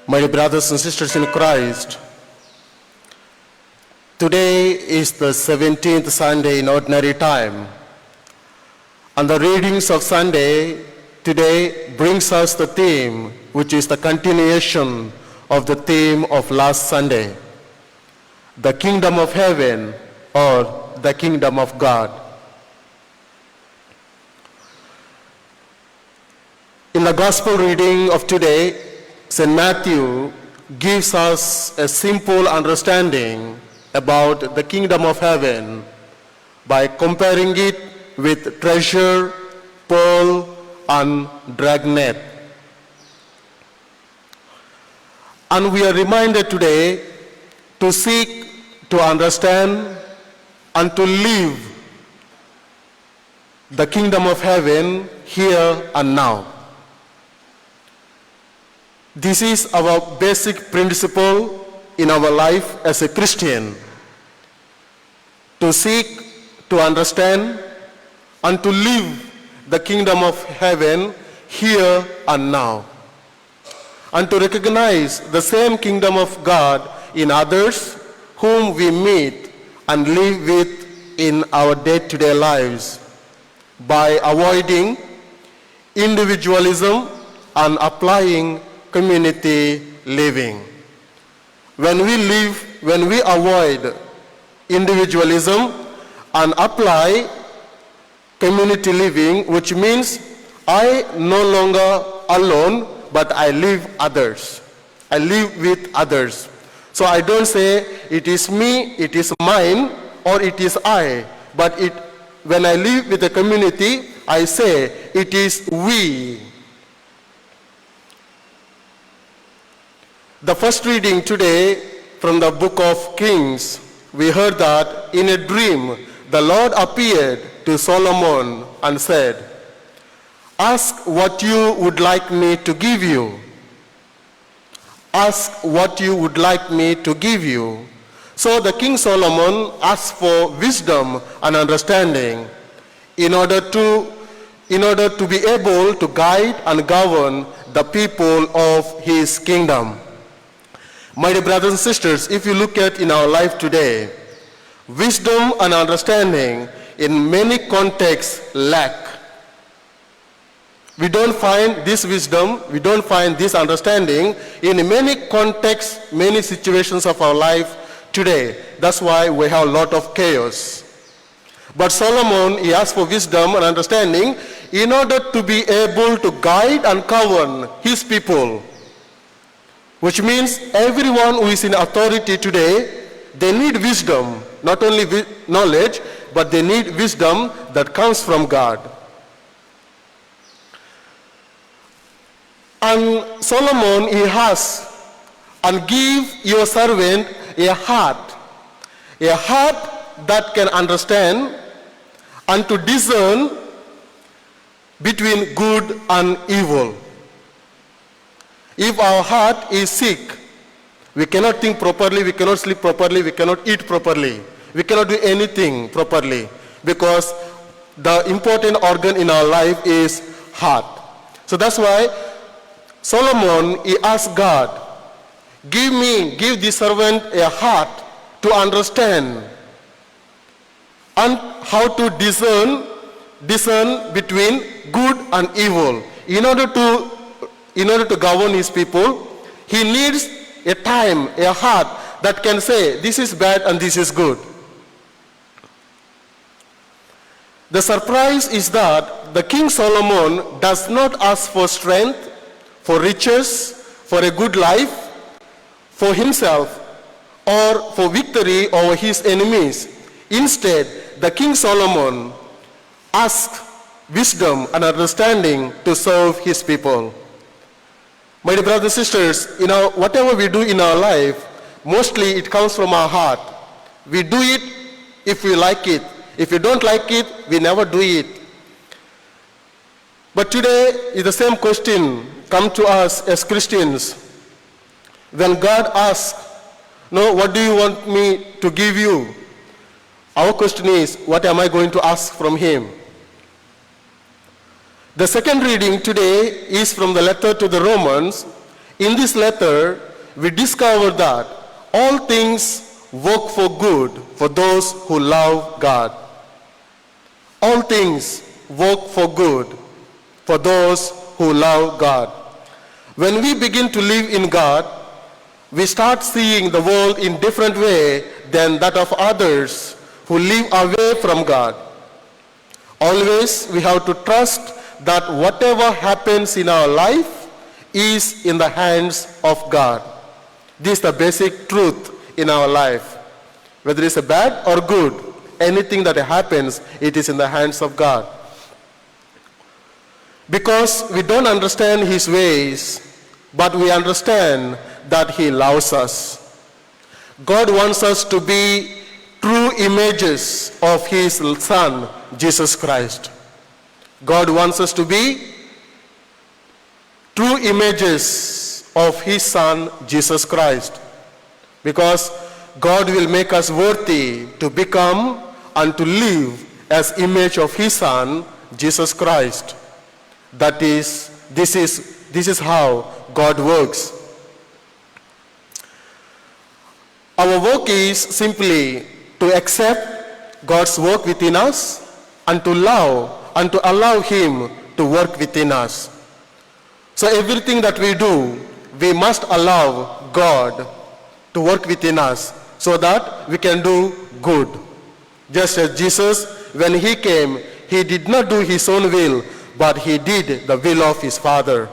My dear brothers and sisters in Christ, today is the 17th Sunday in ordinary time, and the readings of Sunday today brings us the theme, which is the continuation of the theme of last Sunday, the kingdom of heaven or the kingdom of God. In the gospel reading of today, St. Matthew gives us a simple understanding about the kingdom of heaven by comparing it with treasure, pearl, and dragnet. And we are reminded today to seek to understand and to live the kingdom of heaven here and now. This is our basic principle in our life as a Christian, to seek, to understand, and to live the kingdom of heaven here and now, and to recognize the same kingdom of God in others whom we meet and live with in our day-to-day lives by avoiding individualism and applying community living. When we avoid individualism and apply community living, which means I no longer alone, but I live others. I live with others. So I don't say it is me, it is mine, or it is I, but when I live with the community, I say it is we. The first reading today from the book of Kings, we heard that in a dream, the Lord appeared to Solomon and said, "Ask what you would like me to give you. Ask what you would like me to give you." So the King Solomon asked for wisdom and understanding in order to be able to guide and govern the people of his kingdom. My dear brothers and sisters, if you look at in our life today, wisdom and understanding in many contexts lack. We don't find this wisdom, we don't find this understanding in many contexts, many situations of our life today. That's why we have a lot of chaos. But Solomon, he asked for wisdom and understanding in order to be able to guide and govern his people. Which means everyone who is in authority today, they need wisdom, not only knowledge, but they need wisdom that comes from God. And Solomon, he has, and give your servant a heart that can understand and to discern between good and evil. If our heart is sick, we cannot think properly, we cannot sleep properly, we cannot eat properly, we cannot do anything properly, because the important organ in our life is heart. So that's why Solomon, he asked God, give the servant a heart to understand and how to discern between good and evil. In order to govern his people, he needs a time, a heart that can say, this is bad and this is good. The surprise is that the King Solomon does not ask for strength, for riches, for a good life, for himself, or for victory over his enemies. Instead, the King Solomon asks wisdom and understanding to serve his people. My dear brothers and sisters, whatever we do in our life, mostly it comes from our heart. We do it if we like it. If we don't like it, we never do it. But today is the same question come to us as Christians. When God asks, what do you want me to give you? Our question is, what am I going to ask from him? The second reading today is from the letter to the Romans. In this letter, we discover that all things work for good for those who love God. All things work for good for those who love God. When we begin to live in God, we start seeing the world in different way than that of others who live away from God. Always we have to trust that whatever happens in our life is in the hands of God. This is the basic truth in our life. Whether it's bad or good, anything that happens, it is in the hands of God. Because we don't understand his ways, but we understand that he loves us. God wants us to be true images of his Son, Jesus Christ. God wants us to be true images of his Son, Jesus Christ. Because God will make us worthy to become and to live as image of his Son, Jesus Christ. That is, this is how God works. Our work is simply to accept God's work within us and to love and to allow him to work within us. So everything that we do, we must allow God to work within us so that we can do good. Just as Jesus, when he came, he did not do his own will, but he did the will of his Father.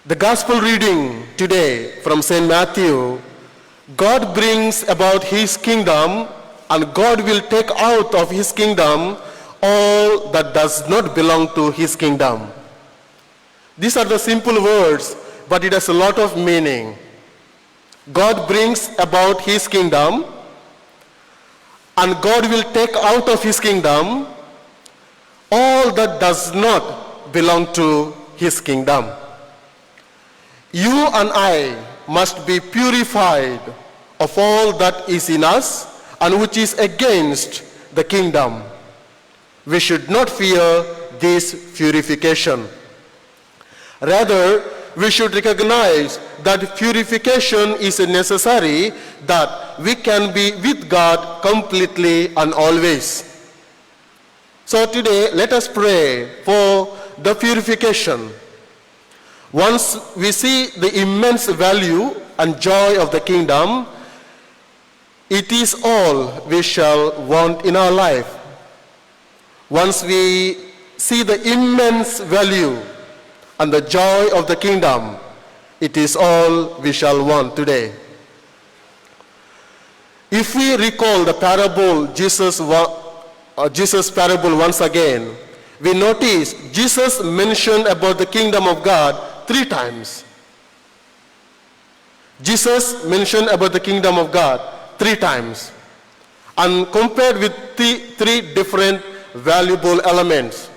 The gospel reading today from St. Matthew, God brings about his kingdom, and God will take out of his kingdom all that does not belong to his kingdom. These are the simple words, but it has a lot of meaning. God brings about his kingdom, and God will take out of his kingdom all that does not belong to his kingdom. You and I must be purified of all that is in us and which is against the kingdom. We should not fear this purification. Rather, we should recognize that purification is necessary, that we can be with God completely and always. So today, let us pray for the purification. Once we see the immense value and joy of the kingdom, it is all we shall want in our life. Once we see the immense value and the joy of the kingdom, it is all we shall want today. If we recall the parable, Jesus parable once again, we notice Jesus mentioned about the kingdom of God 3 times. Jesus mentioned about the kingdom of God 3 times, and compared with three different valuable elements.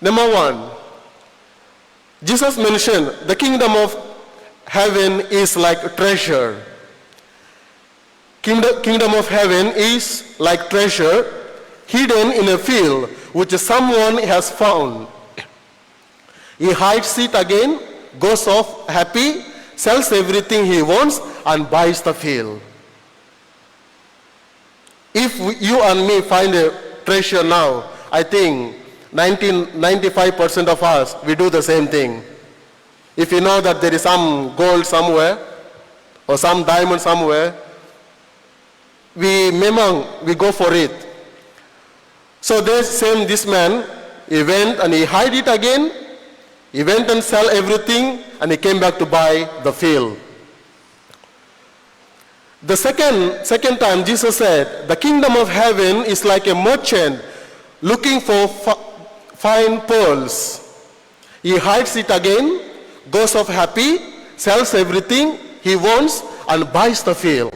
Number 1, Jesus mentioned the kingdom of heaven is like a treasure. Kingdom of heaven is like treasure hidden in a field which someone has found. He hides it again, goes off happy, sells everything he wants, and buys the field. If you and me find a treasure now, I think 95% of us, we do the same thing. If you know that there is some gold somewhere, or some diamond somewhere, we go for it. So this man, he went and he hid it again. He went and sell everything, and he came back to buy the field. The second time Jesus said, the kingdom of heaven is like a merchant looking for fine pearls. He hides it again, goes off happy, sells everything he wants, and buys the field.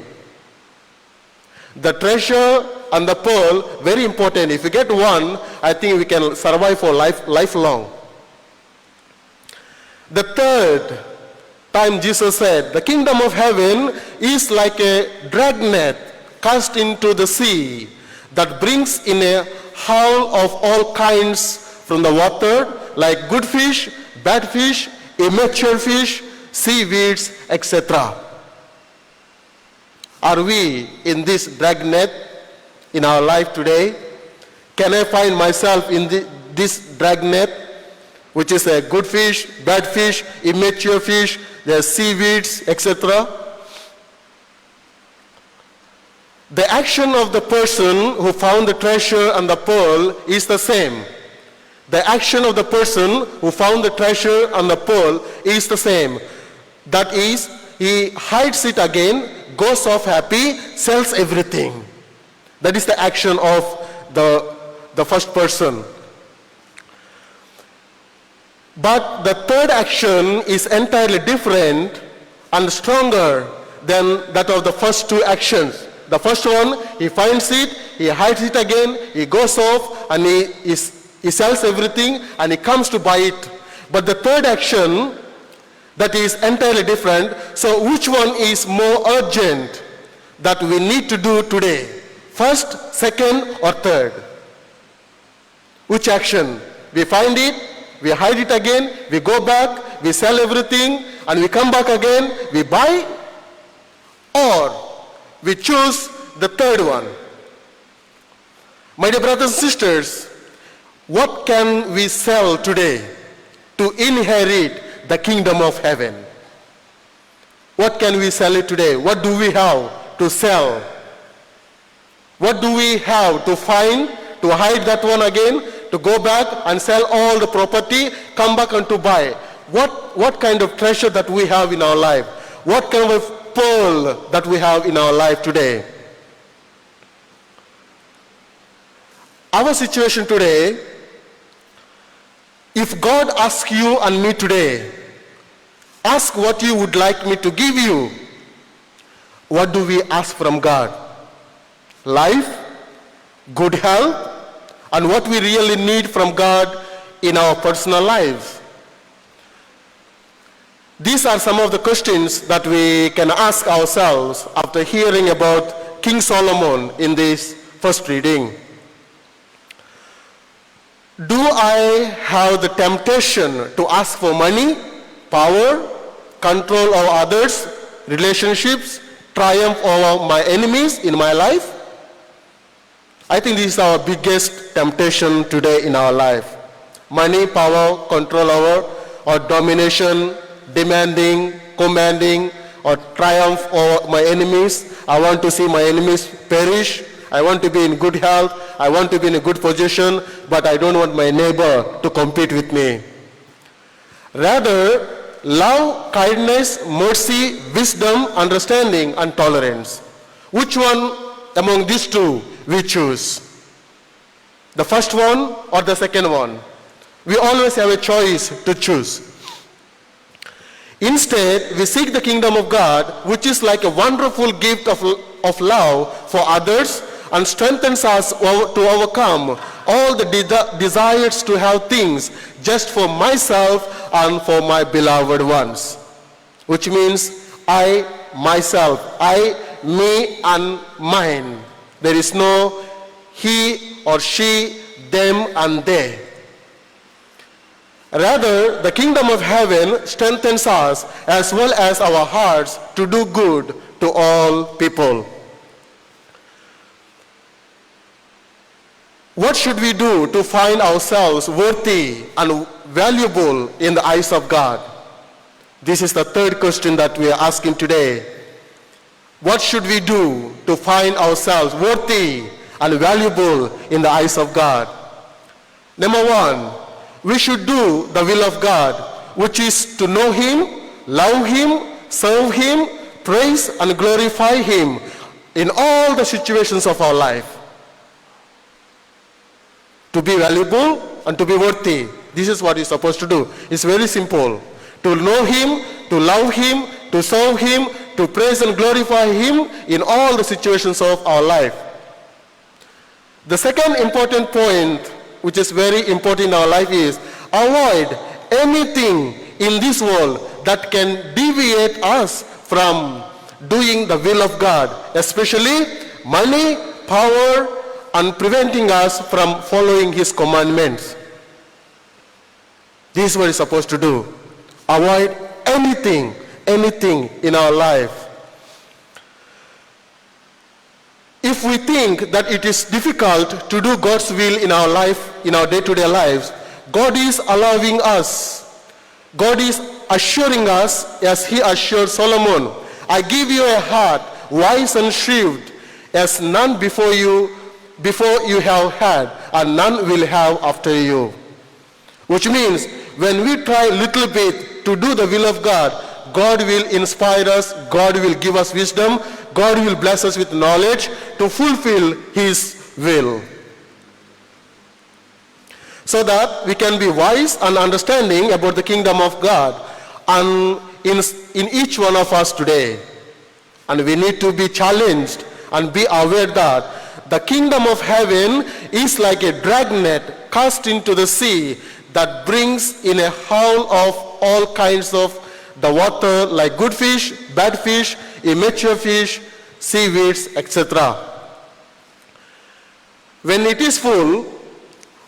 The treasure and the pearl, very important. If you get one, I think we can survive for lifelong. The third time Jesus said, the kingdom of heaven is like a dragnet cast into the sea that brings in a haul of all kinds from the water, like good fish, bad fish, immature fish, seaweeds, etc. Are we in this dragnet in our life today? Can I find myself in this dragnet, which is a good fish, bad fish, immature fish, the seaweeds, etc.? The action of the person who found the treasure and the pearl is the same. The action of the person who found the treasure and the pearl is the same. That is, he hides it again, goes off happy, sells everything. That is the action of the first person. But the third action is entirely different and stronger than that of the first two actions. The first one, he finds it, he hides it again, he goes off and he sells everything and he comes to buy it. But the third action, that is entirely different. So which one is more urgent that we need to do today? First, second, or third? Which action? We find it, we hide it again, we go back, we sell everything, and we come back again, we buy, or we choose the third one. My dear brothers and sisters, what can we sell today to inherit the kingdom of heaven? What can we sell it today? What do we have to sell? What do we have to find, to hide that one again, to go back and sell all the property, come back and to buy? What kind of treasure that we have in our life? What kind of pearl that we have in our life today? Our situation today, if God asks you and me today, ask what you would like me to give you, what do we ask from God? Life, good health, and what we really need from God in our personal lives. These are some of the questions that we can ask ourselves after hearing about King Solomon in this first reading. Do I have the temptation to ask for money, power, control over others, relationships, triumph over my enemies in my life? I think this is our biggest temptation today in our life. Money, power, control over, or domination, demanding, commanding, or triumph over my enemies. I want to see my enemies perish. I want to be in good health. I want to be in a good position, but I don't want my neighbor to compete with me. Rather, love, kindness, mercy, wisdom, understanding, and tolerance. Which one among these two we choose? The first one or the second one? We always have a choice to choose. Instead, we seek the kingdom of God, which is like a wonderful gift of love for others and strengthens us to overcome all the desires to have things just for myself and for my beloved ones. Which means I, myself, I, me, and mine. There is no he or she, them, and they. Rather, the kingdom of heaven strengthens us as well as our hearts to do good to all people. What should we do to find ourselves worthy and valuable in the eyes of God? This is the third question that we are asking today. What should we do to find ourselves worthy and valuable in the eyes of God? Number one, we should do the will of God, which is to know Him, love Him, serve Him, praise and glorify Him in all the situations of our life. To be valuable and to be worthy. This is what you're supposed to do. It's very simple. To know Him, to love Him, to serve Him, to praise and glorify Him in all the situations of our life. The second important point, which is very important in our life, is avoid anything in this world that can deviate us from doing the will of God, especially money, power, and preventing us from following His commandments. This is what we're supposed to do. Avoid anything in our life. If we think that it is difficult to do God's will in our life, in our day-to-day lives, God is allowing us. God is assuring us, as he assured Solomon, I give you a heart wise and shrewd, as none before you have had, and none will have after you. Which means, when we try a little bit to do the will of God, God will inspire us, God will give us wisdom, God will bless us with knowledge to fulfill his will. So that we can be wise and understanding about the kingdom of God and in each one of us today. And we need to be challenged and be aware that the kingdom of heaven is like a dragnet cast into the sea that brings in a howl of all kinds of the water, like good fish, bad fish, immature fish, seaweeds, etc. When it is full,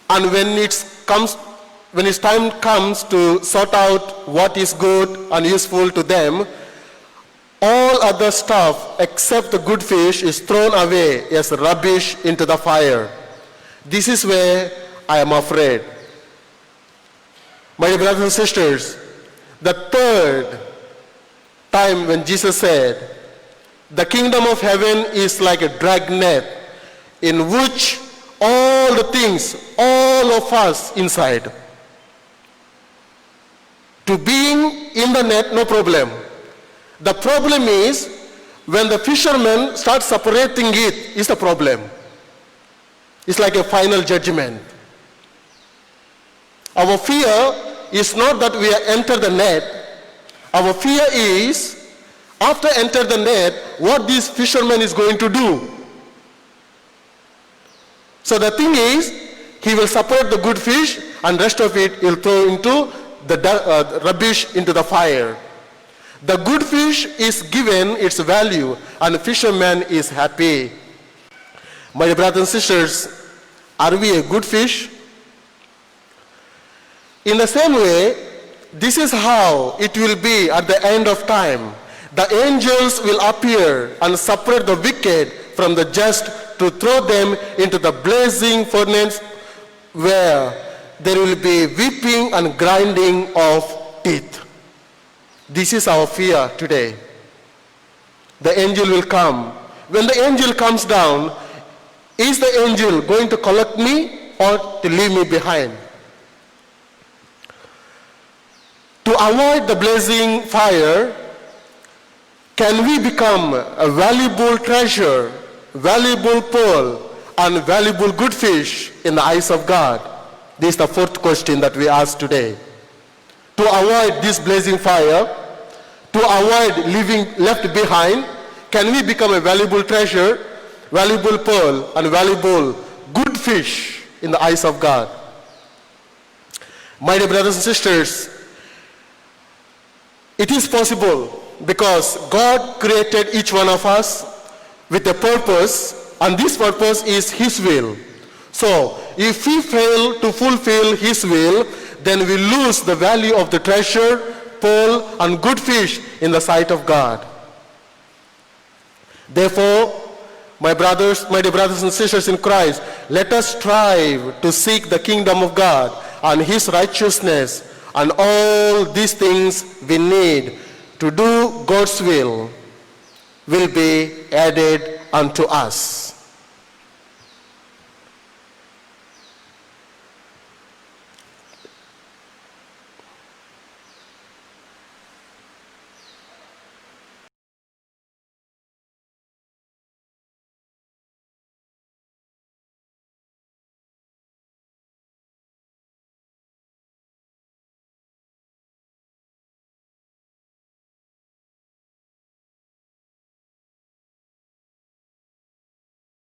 and when its time comes to sort out what is good and useful to them, all other stuff except the good fish is thrown away as rubbish into the fire. This is where I am afraid. My dear brothers and sisters, the third time when Jesus said, the kingdom of heaven is like a dragnet in which all the things, all of us inside. To being in the net, no problem. The problem is when the fishermen start separating it, is the problem. It's like a final judgment. Our fear is not that we enter the net. Our fear is, after enter the net, what this fisherman is going to do. So the thing is, he will separate the good fish and rest of it he'll throw into the rubbish into the fire. The good fish is given its value and the fisherman is happy. My dear brothers and sisters, are we a good fish? In the same way, this is how it will be at the end of time. The angels will appear and separate the wicked from the just to throw them into the blazing furnace where there will be weeping and grinding of teeth. This is our fear today. The angel will come. When the angel comes down, is the angel going to collect me or to leave me behind? To avoid the blazing fire, can we become a valuable treasure, valuable pearl, and valuable good fish in the eyes of God? This is the fourth question that we ask today. To avoid this blazing fire, to avoid living left behind, can we become a valuable treasure, valuable pearl, and valuable good fish in the eyes of God? My dear brothers and sisters, it is possible because God created each one of us with a purpose, and this purpose is his will. So, if we fail to fulfill his will, then we lose the value of the treasure, pearl, and good fish in the sight of God. Therefore, my dear brothers and sisters in Christ, let us strive to seek the kingdom of God and his righteousness, and all these things we need to do God's will be added unto us.